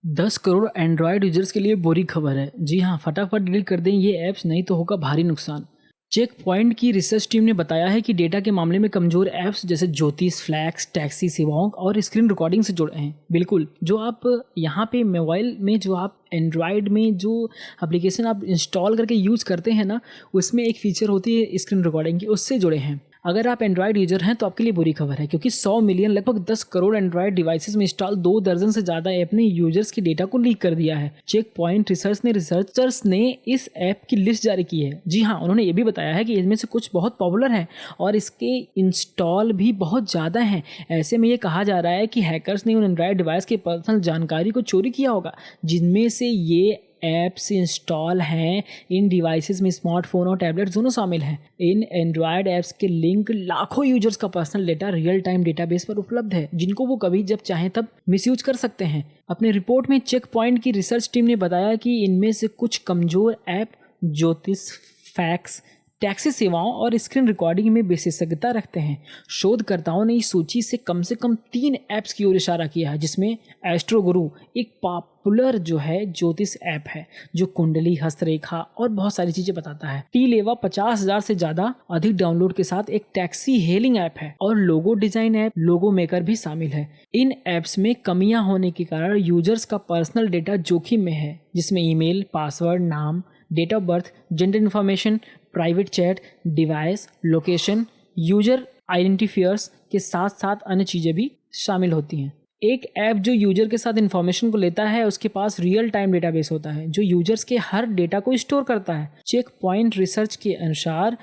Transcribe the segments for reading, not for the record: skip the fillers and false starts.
10 crore Android users के लिए बुरी खबर है। जी हाँ, फटाफट डिलीट कर दें ये ऐप्स, नहीं तो होगा भारी नुकसान। चेक पॉइंट की रिसर्च टीम ने बताया है कि डेटा के मामले में कमजोर ऐप्स जैसे ज्योतिष, फ्लैक्स, टैक्सी सेवाओं और स्क्रीन रिकॉर्डिंग से जुड़े हैं। बिल्कुल, जो आप यहाँ पे मोबाइल में जो आप एंड्रॉयड में जो एप्लीकेशन आप इंस्टॉल करके यूज़ करते हैं ना, उसमें एक फीचर होती है स्क्रीन रिकॉर्डिंग की, उससे जुड़े हैं। अगर आप एंड्रॉयड यूजर हैं तो आपके लिए बुरी खबर है, क्योंकि 100 मिलियन लगभग 10 करोड़ एंड्रॉयड डिवाइसेस में इंस्टॉल 2 दर्जन से ज़्यादा ऐप ने यूजर्स के डेटा को लीक कर दिया है। चेक पॉइंट रिसर्चर्स ने इस ऐप की लिस्ट जारी की है। जी हाँ, उन्होंने ये भी बताया है कि इनमें से कुछ बहुत पॉपुलर हैं और इसके इंस्टॉल भी बहुत ज़्यादा हैं। ऐसे में ये कहा जा रहा है कि हैकर्स ने उन एंड्रॉयड डिवाइस की पर्सनल जानकारी को चोरी किया होगा, जिनमें से ये ऐप्स इंस्टॉल हैं। इन डिवाइसेस में स्मार्टफोन और टैबलेट दोनों शामिल हैं। इन एंड्रॉयड ऐप्स के लिंक लाखों यूजर्स का personal data real time database पर उपलब्ध है, जिनको वो कभी जब चाहें तब मिसयूज कर सकते हैं। अपने रिपोर्ट में चेक पॉइंट की रिसर्च टीम ने बताया कि इनमें से कुछ कमजोर ऐप ज्योतिष, फैक्स, टैक्सी सेवाओं और स्क्रीन रिकॉर्डिंग में विशेषज्ञता रखते हैं। शोधकर्ताओं ने इस सूची से कम 3 ऐप्स की ओर इशारा किया है, जिसमें एस्ट्रो गुरु एक पॉपुलर जो है ज्योतिष ऐप है, जो कुंडली, हस्तरेखा और बहुत सारी चीजें बताता है। टी-लेवा 50,000 से ज्यादा अधिक डाउनलोड के साथ एक टैक्सी हेलिंग ऐप है और लोगो डिजाइन ऐप लोगो मेकर भी शामिल है। इन ऐप्स में कमियां होने के कारण यूजर्स का पर्सनल डेटा जोखिम में है, जिसमें ईमेल, पासवर्ड, नाम, date of birth, gender information, private chat, device, location, user identifiers के साथ साथ अन्य चीज़ें भी शामिल होती हैं। एक ऐप जो यूजर के साथ इन्फॉर्मेशन को लेता है, उसके पास रियल टाइम डेटाबेस होता है जो यूजर्स के हर डेटा को स्टोर करता है। चेक पॉइंट रिसर्च के अनुसार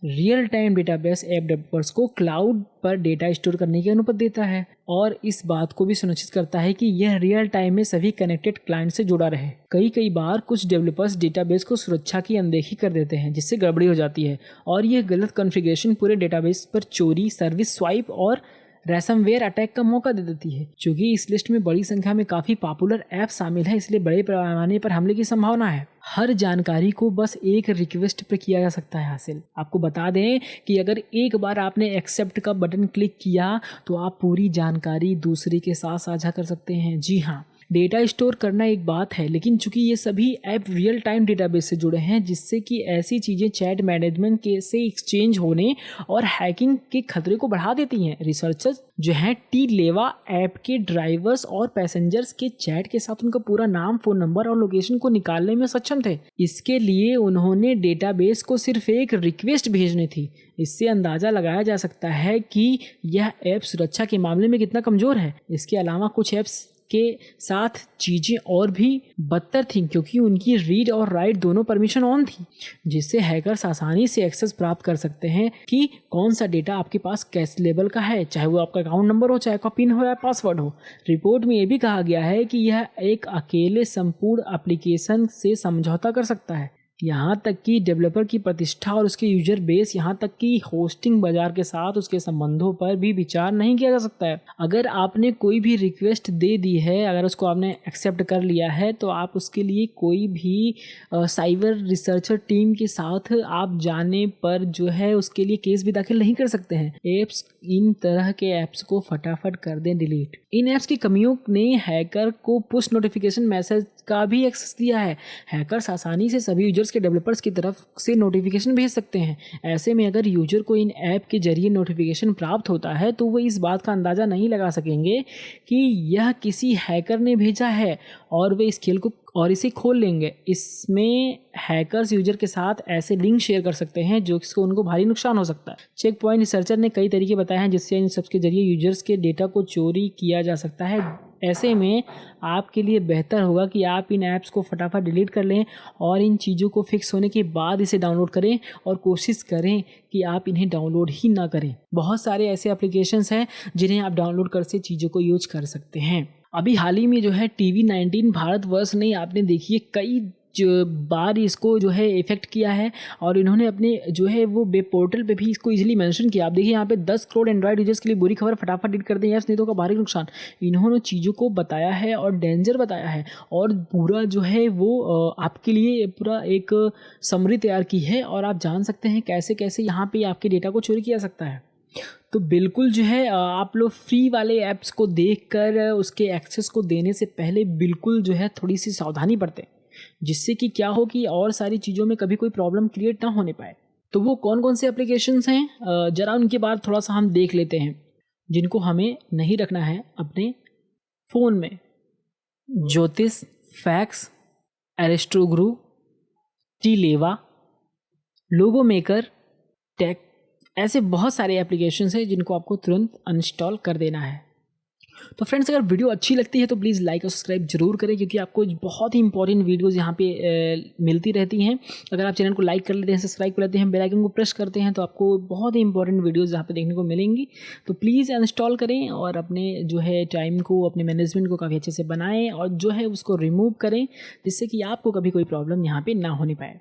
real time database app developers को क्लाउड पर डेटा स्टोर करने की अनुमति देता है और इस बात को भी सुनिश्चित करता है कि यह रियल टाइम में सभी कनेक्टेड क्लाइंट से जुड़ा रहे। कई बार कुछ डेवलपर्स डेटाबेस को सुरक्षा की अनदेखी कर देते हैं, जिससे गड़बड़ी हो जाती है और यह गलत कॉन्फ़िगरेशन पूरे डेटाबेस पर चोरी, सर्विस स्वाइप और रैंसमवेयर अटैक का मौका दे देती है। चूंकि इस लिस्ट में बड़ी संख्या में काफ़ी पॉपुलर ऐप शामिल है, इसलिए बड़े पैमाने पर हमले की संभावना है। हर जानकारी को बस एक रिक्वेस्ट पर किया जा सकता है हासिल। आपको बता दें कि अगर एक बार आपने एक्सेप्ट का बटन क्लिक किया तो आप पूरी जानकारी दूसरे के साथ साझा कर सकते हैं। जी हाँ, डेटा स्टोर करना एक बात है, लेकिन चूंकि ये सभी ऐप रियल टाइम डेटाबेस से जुड़े हैं, जिससे कि ऐसी चीज़ें चैट मैनेजमेंट के से एक्सचेंज होने और हैकिंग के खतरे को बढ़ा देती हैं। रिसर्चर्स जो हैं टी-लेवा ऐप के ड्राइवर्स और पैसेंजर्स के चैट के साथ उनका पूरा नाम, फ़ोन नंबर और लोकेशन को निकालने में सक्षम थे। इसके लिए उन्होंने डेटाबेस को सिर्फ एक रिक्वेस्ट भेजनी थी। इससे अंदाज़ा लगाया जा सकता है कि यह ऐप सुरक्षा के मामले में कितना कमज़ोर है। इसके अलावा कुछ ऐप्स के साथ चीज़ें और भी बदतर थीं, क्योंकि उनकी रीड और राइट दोनों परमिशन ऑन थी, जिससे हैकर्स आसानी से एक्सेस प्राप्त कर सकते हैं कि कौन सा डेटा आपके पास कैसे लेवल का है, चाहे वो आपका अकाउंट नंबर हो, चाहे आपका पिन हो या पासवर्ड हो। रिपोर्ट में ये भी कहा गया है कि यह एक अकेले संपूर्ण एप्लीकेशन से समझौता कर सकता है, यहाँ तक कि डेवलपर की प्रतिष्ठा और उसके यूजर बेस, यहाँ तक कि होस्टिंग बाजार के साथ उसके संबंधों पर भी विचार नहीं किया जा सकता है। अगर आपने कोई भी रिक्वेस्ट दे दी है, अगर उसको आपने एक्सेप्ट कर लिया है, तो आप उसके लिए कोई भी साइबर रिसर्चर टीम के साथ आप जाने पर जो है उसके लिए केस भी दाखिल नहीं कर सकते हैं। ऐप्स, इन तरह के ऐप्स को फटाफट कर दें डिलीट। इन ऐप्स की कमियों ने हैकर को पुश नोटिफिकेशन मैसेज का भी एक्सेस दिया है। हैकर्स आसानी से सभी यूजर्स के डेवलपर्स की तरफ से नोटिफिकेशन भेज सकते हैं। ऐसे में अगर यूजर को इन ऐप के जरिए नोटिफिकेशन प्राप्त होता है तो वो इस बात का अंदाज़ा नहीं लगा सकेंगे कि यह किसी हैकर ने भेजा है और वे इस खेल को और इसे खोल लेंगे। इसमें हैकर्स यूजर के साथ ऐसे लिंक शेयर कर सकते हैं जो इसको उनको भारी नुकसान हो सकता है। चेक पॉइंट रिसर्चर ने कई तरीके बताए हैं जिससे इन सब के जरिए यूजर्स के डेटा को चोरी किया जा सकता है। ऐसे में आपके लिए बेहतर होगा कि आप इन ऐप्स को फटाफट डिलीट कर लें और इन चीज़ों को फिक्स होने के बाद इसे डाउनलोड करें और कोशिश करें कि आप इन्हें डाउनलोड ही ना करें। बहुत सारे ऐसे एप्लीकेशंस हैं जिन्हें आप डाउनलोड कर से चीज़ों को यूज कर सकते हैं। अभी हाल ही में जो है टीवी-19 भारतवर्ष ने आपने देखिए कई बार इसको जो है इफेक्ट किया है और इन्होंने अपने जो है वो वेब पोर्टल पे भी इसको इजीली मेंशन किया। आप देखिए यहाँ पे 10 करोड़ एंड्रॉयड यूजर्स के लिए बुरी खबर, फटाफट डिलीट कर दें ऐप्स, नहीं तो का भारी नुकसान। इन्होंने चीज़ों को बताया है और डेंजर बताया है और पूरा जो है वो आपके लिए पूरा एक समरी तैयार की है और आप जान सकते हैं कैसे कैसे यहाँ पे आपके डेटा को चोरी किया जा सकता है। तो बिल्कुल जो है आप लोग फ्री वाले ऐप्स को देखकर उसके एक्सेस को देने से पहले बिल्कुल जो है थोड़ी सी सावधानी बरतें, जिससे कि क्या हो कि और सारी चीज़ों में कभी कोई प्रॉब्लम क्रिएट ना होने पाए। तो वो कौन कौन से एप्लीकेशंस हैं ज़रा उनके बाद थोड़ा सा हम देख लेते हैं, जिनको हमें नहीं रखना है अपने फ़ोन में। ज्योतिष, फैक्स, एरिस्टोग्रू, टीलेवा, लोगो मेकर, टेक, ऐसे बहुत सारे एप्लीकेशंस हैं जिनको आपको तुरंत अनइंस्टॉल कर देना है। तो फ्रेंड्स, अगर वीडियो अच्छी लगती है तो प्लीज़ लाइक और सब्सक्राइब जरूर करें, क्योंकि आपको बहुत ही इंपॉर्टेंट वीडियोस यहाँ पे मिलती रहती हैं। अगर आप चैनल को लाइक कर लेते हैं, सब्सक्राइब कर लेते हैं, बेल आइकन को प्रेस करते हैं, तो आपको बहुत ही इंपॉर्टेंट वीडियोस यहाँ पे देखने को मिलेंगी। तो प्लीज़ इंस्टॉल करें और अपने जो है टाइम को, अपने मैनेजमेंट को काफ़ी अच्छे से बनाएं और जो है उसको रिमूव करें, जिससे कि आपको कभी कोई प्रॉब्लम यहाँ पर ना होने पाए।